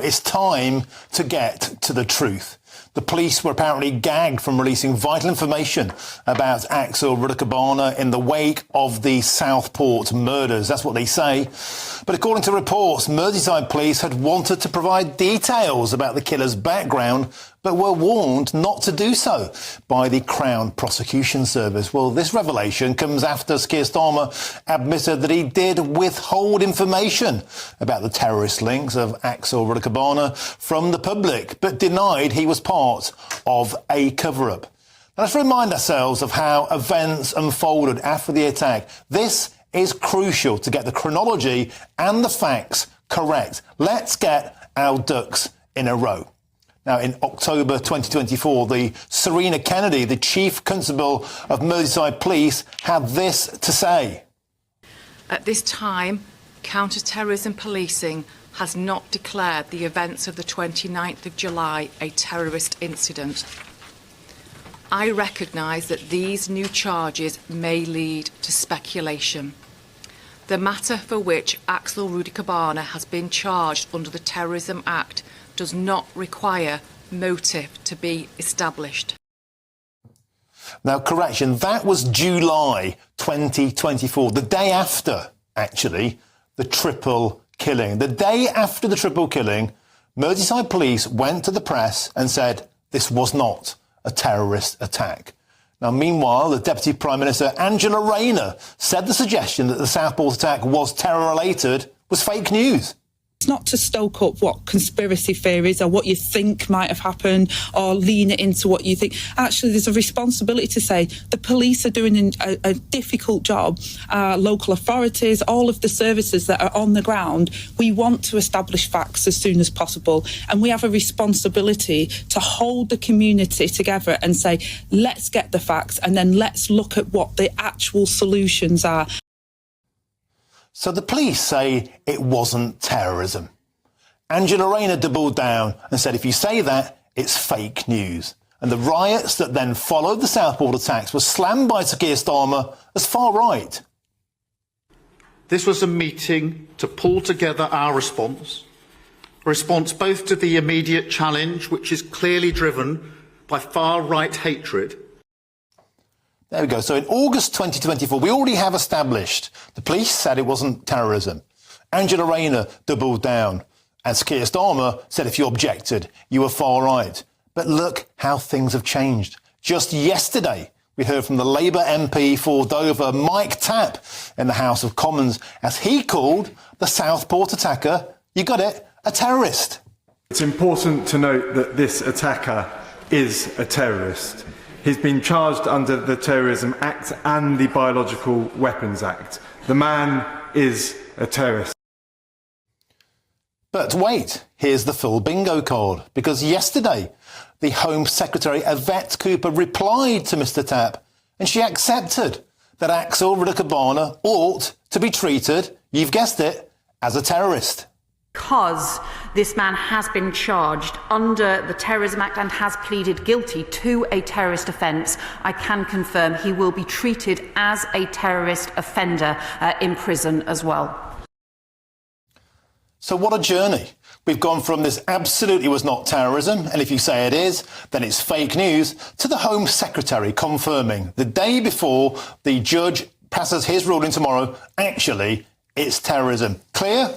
It's time to get to the truth. The police were apparently gagged from releasing vital information about Axel Rudakabana in the wake of the Southport murders. That's what they say. But according to reports, Merseyside police had wanted to provide details about the killer's background, but were warned not to do so by the Crown Prosecution Service. Well, this revelation comes after Keir Starmer admitted that he did withhold information about the terrorist links of Axel Rudakabana from the public, but denied he was part of a cover-up. Now, let's remind ourselves of how events unfolded after the attack. This is crucial to get the chronology and the facts correct. Let's get our ducks in a row. Now, in October 2024, the Serena Kennedy, the Chief Constable of Merseyside Police, had this to say. At this time, counter-terrorism policing has not declared the events of the 29th of July a terrorist incident. I recognise that these new charges may lead to speculation. The matter for which Axel Rudakabana has been charged under the Terrorism Act does not require motive to be established. Now, correction, that was July 2024, the day after, actually, the triple killing. The day after the triple killing, Merseyside police went to the press and said this was not a terrorist attack. Now, meanwhile, the Deputy Prime Minister, Angela Rayner, said the suggestion that the Southport attack was terror-related was fake news. It's not to stoke up what conspiracy theories or what you think might have happened or lean it into what you think. Actually, there's a responsibility to say the police are doing a difficult job. Local authorities, all of the services that are on the ground, we want to establish facts as soon as possible. And we have a responsibility to hold the community together and say, let's get the facts and then let's look at what the actual solutions are. So the police say it wasn't terrorism. Angela Rayner doubled down and said if you say that, it's fake news. And the riots that then followed the Southport attacks were slammed by Sir Keir Starmer as far right. This was a meeting to pull together our response. A response both to the immediate challenge, which is clearly driven by far-right hatred. There we go. So in August 2024, we already have established the police said it wasn't terrorism. Angela Rayner doubled down. As Keir Starmer said if you objected, you were far right. But look how things have changed. Just yesterday, we heard from the Labour MP for Dover, Mike Tapp, in the House of Commons, as he called the Southport attacker, you got it, a terrorist. It's important to note that this attacker is a terrorist. He's been charged under the Terrorism Act and the Biological Weapons Act. The man is a terrorist. But wait, here's the full bingo card, because yesterday the Home Secretary Yvette Cooper replied to Mr Tapp and she accepted that Axel Rudakabana ought to be treated, you've guessed it, as a terrorist. Because this man has been charged under the Terrorism Act and has pleaded guilty to a terrorist offence, I can confirm he will be treated as a terrorist offender in prison as well. So what a journey. We've gone from this absolutely was not terrorism, and if you say it is, then it's fake news, to the Home Secretary confirming the day before the judge passes his ruling tomorrow, actually, it's terrorism. Clear?